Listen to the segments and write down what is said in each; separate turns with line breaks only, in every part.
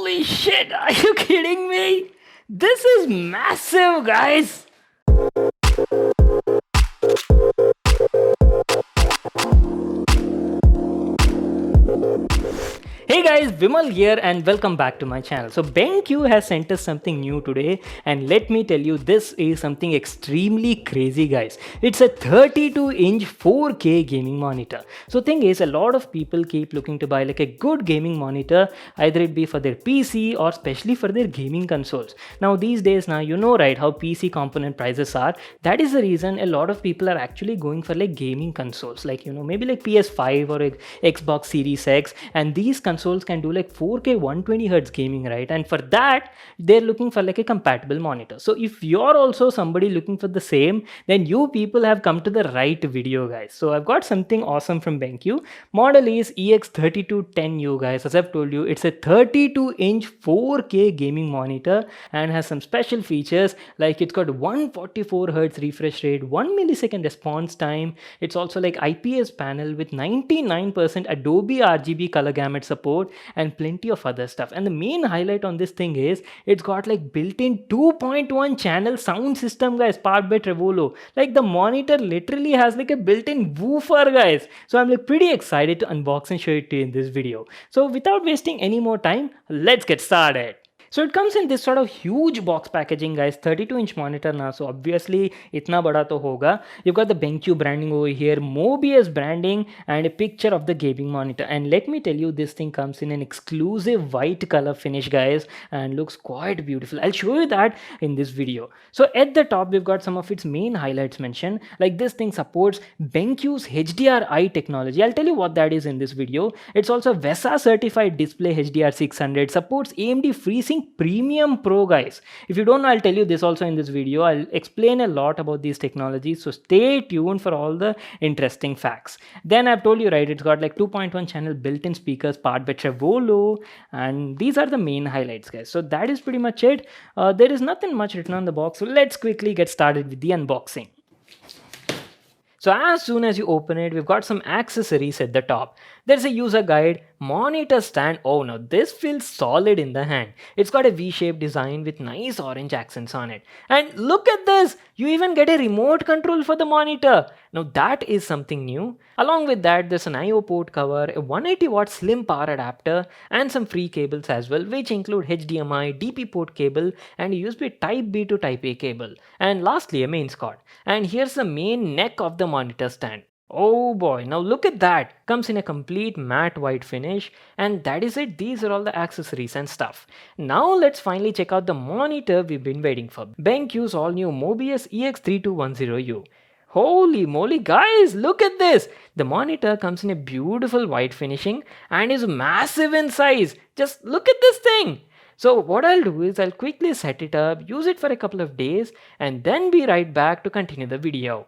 Holy shit, are you kidding me? This is massive, guys. Hey guys, Vimal here and welcome back to my channel. So BenQ has sent us something new today, and let me tell you, this is something extremely crazy, guys. It's a 32-inch 4K gaming monitor. So thing is, a lot of people keep looking to buy like a good gaming monitor, either it be for their PC or especially for their gaming consoles. Now these days, you know right how PC component prices are. That is the reason a lot of people are actually going for like gaming consoles, like maybe like PS5 or Xbox Series X, and these consoles can do like 4K 120Hz gaming, right? And for that, they're looking for like a compatible monitor. So if you're also somebody looking for the same, then you people have come to the right video, guys. So I've got something awesome from BenQ. Model is EX3210U, guys. As I've told you, it's a 32-inch 4K gaming monitor and has some special features like it's got 144Hz refresh rate, 1 millisecond response time. It's also like IPS panel with 99% Adobe RGB color gamut support and plenty of other stuff. And the main highlight on this thing is it's got like built-in 2.1 channel sound system, guys, powered by Trevolo. Like the monitor literally has like a built-in woofer, guys. So I'm like pretty excited to unbox and show it to you in this video. So without wasting any more time, let's get started. So it comes in this sort of huge box packaging, guys. 32-inch monitor now, so obviously itna bada to hoga. You've got the BenQ branding over here, Mobiuz branding, and a picture of the gaming monitor. And let me tell you, this thing comes in an exclusive white color finish, guys, and looks quite beautiful. I'll show you that in this video. So at the top, we've got some of its main highlights mentioned. Like this thing supports BenQ's HDRI technology. I'll tell you what that is in this video. It's also VESA certified display HDR 600, supports AMD FreeSync Premium Pro, guys. If you don't know, I'll tell you this also in this video. I'll explain a lot about these technologies, so stay tuned for all the interesting facts. Then I've told you, right, it's got like 2.1 channel built-in speakers powered by Trevolo, and these are the main highlights, guys. So that is pretty much it. There is nothing much written on the box, so let's quickly get started with the unboxing. So as soon as you open it, we've got some accessories at the top. There's a user guide, monitor stand. Oh no, this feels solid in the hand. It's got a V-shaped design with nice orange accents on it. And look at this! You even get a remote control for the monitor. Now that is something new. Along with that, there's an I/O port cover, a 180-watt slim power adapter, and some free cables as well, which include HDMI, DP port cable, and a USB Type B to Type A cable. And lastly, a mains cord. And here's the main neck of the monitor stand. Oh boy, now look at that. Comes in a complete matte white finish, and that is it. These are all the accessories and stuff. Now let's finally check out the monitor we've been waiting for. BenQ's all new Mobiuz EX3210U. Holy moly, guys, look at this. The monitor comes in a beautiful white finishing and is massive in size. Just look at this thing. So what I'll do is I'll quickly set it up, use it for a couple of days, and then be right back to continue the video.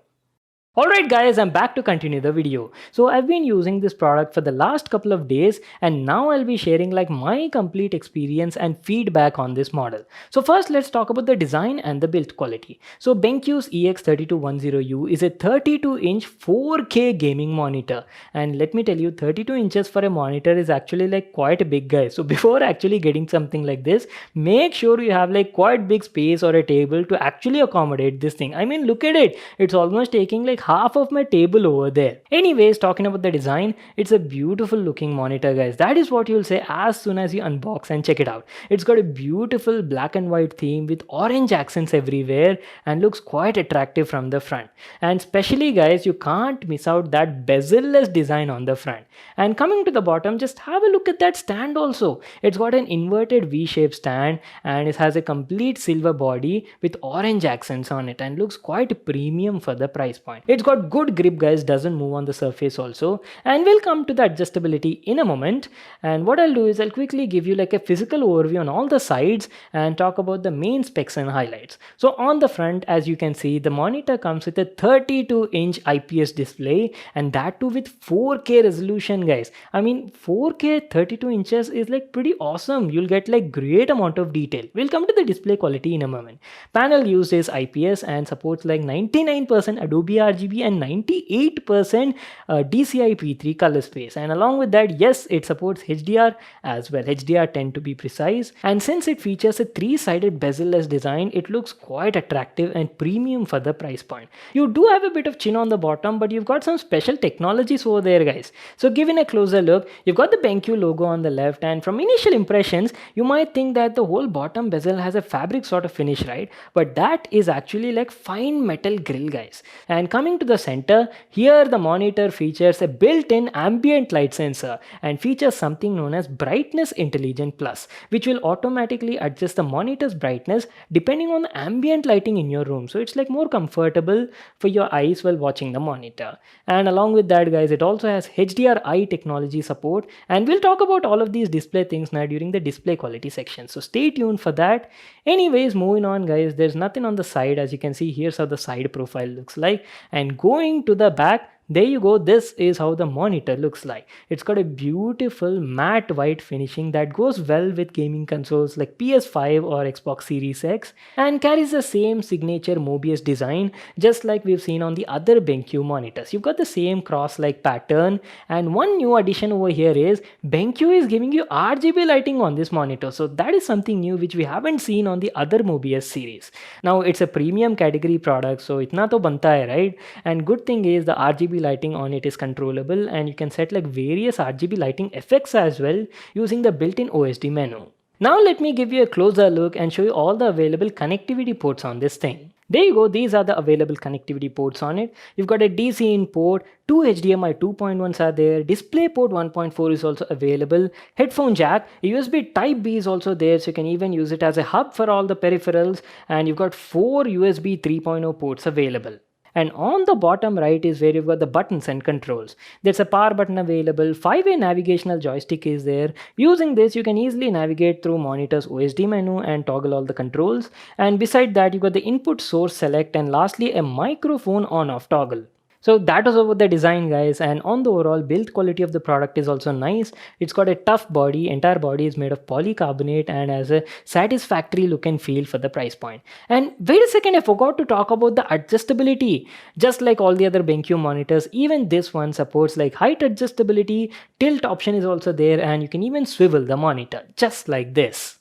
Alright guys, I'm back to continue the video. So I've been using this product for the last couple of days, and now I'll be sharing like my complete experience and feedback on this model. So first let's talk about the design and the build quality. So BenQ's EX3210U is a 32-inch 4K gaming monitor, and let me tell you, 32 inches for a monitor is actually like quite a big, guy. So before actually getting something like this, make sure you have like quite big space or a table to actually accommodate this thing. I mean, look at it. It's almost taking like half of my table over there. Anyways, talking about the design, it's a beautiful looking monitor, guys. That is what you'll say as soon as you unbox and check it out. It's got a beautiful black and white theme with orange accents everywhere and looks quite attractive from the front. And especially, guys, you can't miss out that bezel-less design on the front. And coming to the bottom, just have a look at that stand also. It's got an inverted V-shaped stand, and it has a complete silver body with orange accents on it and looks quite premium for the price point. It's got good grip, guys, doesn't move on the surface also, and we'll come to the adjustability in a moment. And what I'll do is I'll quickly give you like a physical overview on all the sides and talk about the main specs and highlights. So on the front, as you can see, the monitor comes with a 32-inch IPS display, and that too with 4K resolution, guys. I mean, 4K 32 inches is like pretty awesome. You'll get like great amount of detail. We'll come to the display quality in a moment. Panel used is IPS and supports like 99% Adobe RGB sRGB and 98% DCI-P3 color space. And along with that, yes, it supports HDR as well. HDR10 to be precise. And since it features a three-sided bezel-less design, it looks quite attractive and premium for the price point. You do have a bit of chin on the bottom, but you've got some special technologies over there, guys. So given a closer look, you've got the BenQ logo on the left, and from initial impressions, you might think that the whole bottom bezel has a fabric sort of finish, right? But that is actually like fine metal grill, guys. And coming to the center, here the monitor features a built-in ambient light sensor and features something known as Brightness Intelligent Plus, which will automatically adjust the monitor's brightness depending on the ambient lighting in your room. So it's like more comfortable for your eyes while watching the monitor. And along with that, guys, it also has HDR-I technology support, and we'll talk about all of these display things now during the display quality section, so stay tuned for that. Anyways, moving on, guys, there's nothing on the side. As you can see, here's how the side profile looks like, and going to the back, there you go. This is how the monitor looks like. It's got a beautiful matte white finishing that goes well with gaming consoles like PS5 or Xbox Series X, and carries the same signature Mobiuz design just like we've seen on the other BenQ monitors. You've got the same cross-like pattern, and one new addition over here is BenQ is giving you RGB lighting on this monitor. So that is something new which we haven't seen on the other Mobiuz series. Now it's a premium category product, so itna to banta hai, right? And good thing is the RGB lighting on it is controllable, and you can set like various RGB lighting effects as well using the built-in OSD menu. Now let me give you a closer look and show you all the available connectivity ports on this thing. There you go, these are the available connectivity ports on it. You've got a DC in port, two HDMI 2.1s are there, DisplayPort 1.4 is also available, headphone jack, a USB Type B is also there, so you can even use it as a hub for all the peripherals, and you've got 4 USB 3.0 ports available. And on the bottom right is where you've got the buttons and controls. There's a power button available, 5-way navigational joystick is there. Using this, you can easily navigate through monitor's OSD menu and toggle all the controls. And beside that, you've got the input source select, and lastly a microphone on-off toggle. So that was about the design, guys, and on the overall build quality of the product is also nice. It's got a tough body, entire body is made of polycarbonate and has a satisfactory look and feel for the price point. And wait a second, I forgot to talk about the adjustability. Just like all the other BenQ monitors, even this one supports like height adjustability, tilt option is also there, and you can even swivel the monitor just like this.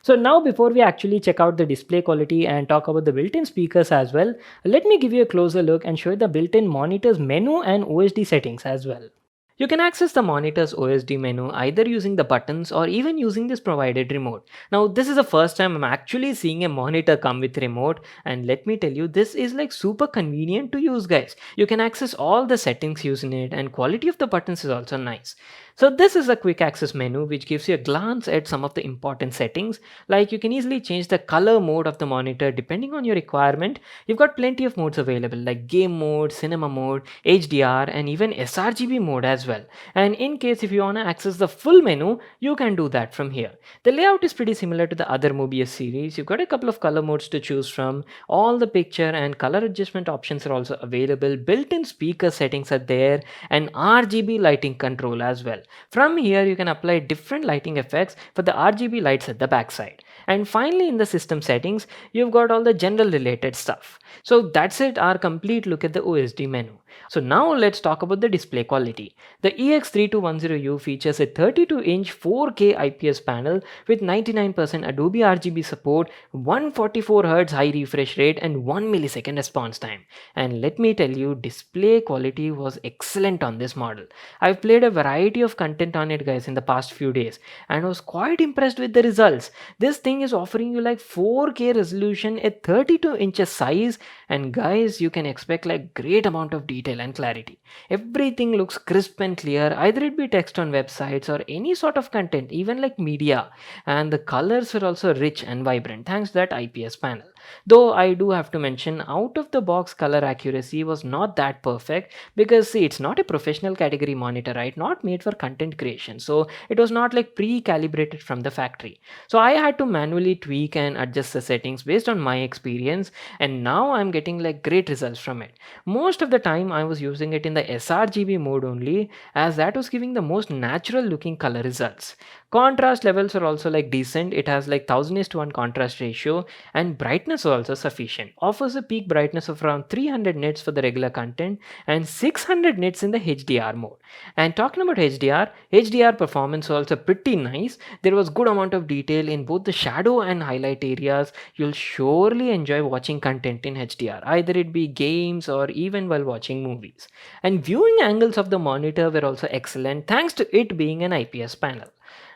So now before we actually check out the display quality and talk about the built-in speakers as well, let me give you a closer look and show you the built-in monitor's menu and OSD settings as well. You can access the monitor's OSD menu either using the buttons or even using this provided remote. Now this is the first time I'm actually seeing a monitor come with remote, and let me tell you, this is like super convenient to use, guys. You can access all the settings using it, and quality of the buttons is also nice. So this is a quick access menu which gives you a glance at some of the important settings, like you can easily change the color mode of the monitor depending on your requirement. You've got plenty of modes available like game mode, cinema mode, HDR, and even sRGB mode as well. And in case if you want to access the full menu, you can do that from here. The layout is pretty similar to the other Mobiuz series. You've got a couple of color modes to choose from. All the picture and color adjustment options are also available. Built-in speaker settings are there, and RGB lighting control as well. From here, you can apply different lighting effects for the RGB lights at the backside. And finally, in the system settings, you've got all the general related stuff. So that's it, our complete look at the OSD menu. So now let's talk about the display quality. The EX3210U features a 32-inch 4K IPS panel with 99% Adobe RGB support, 144Hz high refresh rate, and 1 millisecond response time. And let me tell you, display quality was excellent on this model. I've played a variety of content on it, guys, in the past few days, and was quite impressed with the results. This thing is offering you like 4K resolution at 32 inches size, and guys, you can expect like great amount of detail and clarity. Everything looks crisp and clear, either it be text on websites or any sort of content, even like media. And the colors are also rich and vibrant thanks to that IPS panel. Though I do have to mention, out of the box color accuracy was not that perfect, because see, it's not a professional category monitor, right? Not made for content creation, so it was not like pre-calibrated from the factory. So I had to manually tweak and adjust the settings based on my experience, and now I'm getting like great results from it. Most of the time I was using it in the sRGB mode only, as that was giving the most natural looking color results. Contrast levels are also like decent. It has like 1000:1 contrast ratio, and brightness brightness is also sufficient. Offers a peak brightness of around 300 nits for the regular content and 600 nits in the HDR mode. And talking about HDR performance was also pretty nice. There was good amount of detail in both the shadow and highlight areas. You'll surely enjoy watching content in HDR, either it be games or even while watching movies. And viewing angles of the monitor were also excellent thanks to it being an IPS panel.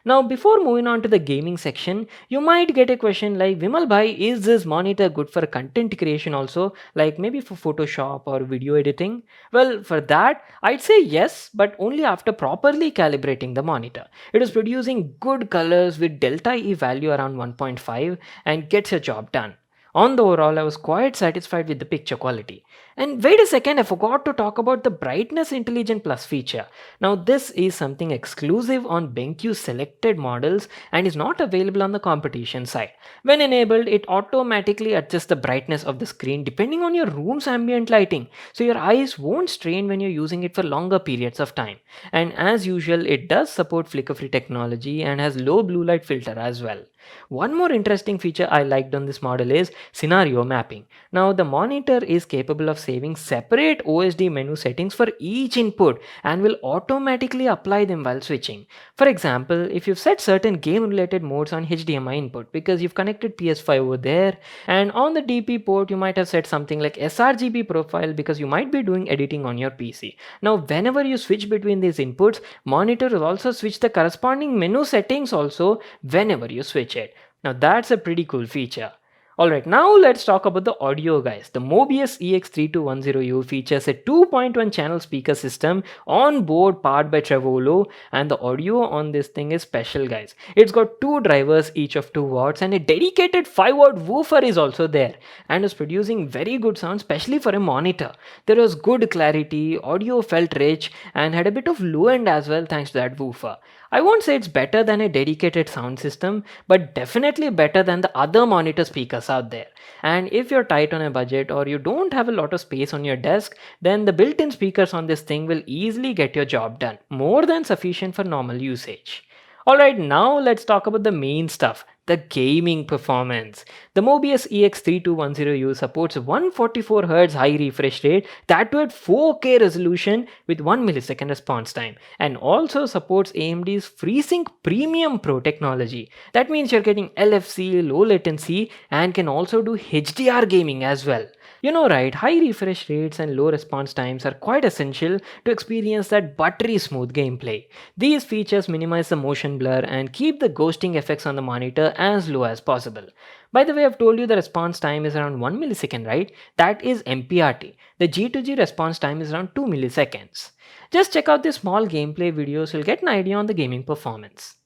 Now, before moving on to the gaming section, you might get a question like, Vimal bhai, is this monitor good for content creation also, like maybe for Photoshop or video editing? Well, for that, I'd say yes, but only after properly calibrating the monitor. It is producing good colors with delta E value around 1.5 and gets your job done. On the overall, I was quite satisfied with the picture quality. And wait a second, I forgot to talk about the brightness intelligent plus feature. Now this is something exclusive on BenQ selected models and is not available on the competition side. When enabled, it automatically adjusts the brightness of the screen depending on your room's ambient lighting. So your eyes won't strain when you're using it for longer periods of time. And as usual, it does support flicker-free technology and has low blue light filter as well. One more interesting feature I liked on this model is scenario mapping. Now the monitor is capable of saving separate OSD menu settings for each input and will automatically apply them while switching. For example, if you've set certain game related modes on HDMI input because you've connected PS5 over there, and on the DP port you might have set something like sRGB profile because you might be doing editing on your PC. Now whenever you switch between these inputs, monitor will also switch the corresponding menu settings also whenever you switch it. Now that's a pretty cool feature. Alright, now let's talk about the audio guys. The Mobiuz EX3210U features a 2.1 channel speaker system on board powered by Trevolo, and the audio on this thing is special guys. It's got two drivers each of 2 watts and a dedicated 5-watt woofer is also there and is producing very good sound especially for a monitor. There was good clarity, audio felt rich and had a bit of low end as well thanks to that woofer. I won't say it's better than a dedicated sound system, but definitely better than the other monitor speakers out there. And if you're tight on a budget or you don't have a lot of space on your desk, then the built-in speakers on this thing will easily get your job done, more than sufficient for normal usage. Alright, now let's talk about the main stuff, the gaming performance. The Mobiuz EX3210U supports 144Hz high refresh rate, that too at 4K resolution with 1 millisecond response time, and also supports AMD's FreeSync Premium Pro technology. That means you're getting LFC, low latency, and can also do HDR gaming as well. You know, right, high refresh rates and low response times are quite essential to experience that buttery smooth gameplay. These features minimize the motion blur and keep the ghosting effects on the monitor as low as possible. By the way, I've told you the response time is around 1 millisecond, right? That is MPRT. The G2G response time is around 2 milliseconds. Just check out these small gameplay videos, you'll get an idea on the gaming performance.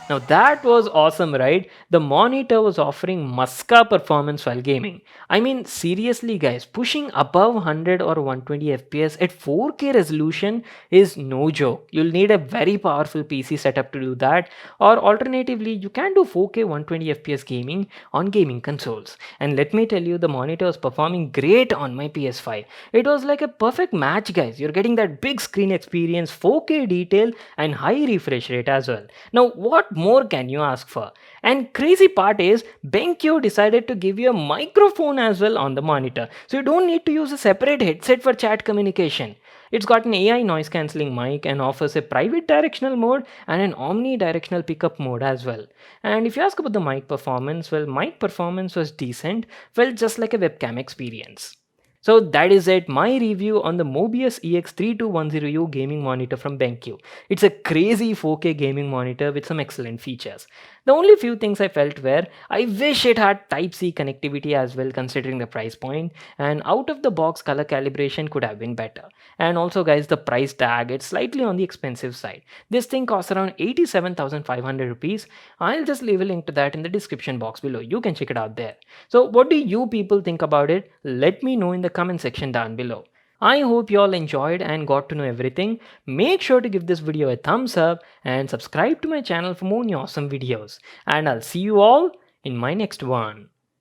Now that was awesome, right? The monitor was offering Muska performance while gaming. I mean, seriously guys, pushing above 100 or 120 FPS at 4K resolution is no joke. You'll need a very powerful PC setup to do that, or alternatively, you can do 4K 120 FPS gaming on gaming consoles. And let me tell you, the monitor was performing great on my PS5. It was like a perfect match guys. You're getting that big screen experience, 4K detail and high refresh rate as well. Now what more can you ask for? And crazy part is BenQ decided to give you a microphone as well on the monitor, so you don't need to use a separate headset for chat communication. It's got an AI noise cancelling mic and offers a private directional mode and an omnidirectional pickup mode as well. And if you ask about the mic performance, well, mic performance was decent, felt just like a webcam experience. So that is it, my review on the Mobiuz EX3210U gaming monitor from BenQ. It's a crazy 4K gaming monitor with some excellent features. The only few things I felt were, I wish it had Type-C connectivity as well considering the price point, and out of the box color calibration could have been better. And also guys, the price tag, it's slightly on the expensive side. This thing costs around 87,500 rupees. I'll just leave a link to that in the description box below. You can check it out there. So what do you people think about it? Let me know in the comment section down below. I hope you all enjoyed and got to know everything. Make sure to give this video a thumbs up and subscribe to my channel for more awesome videos. And I'll see you all in my next one.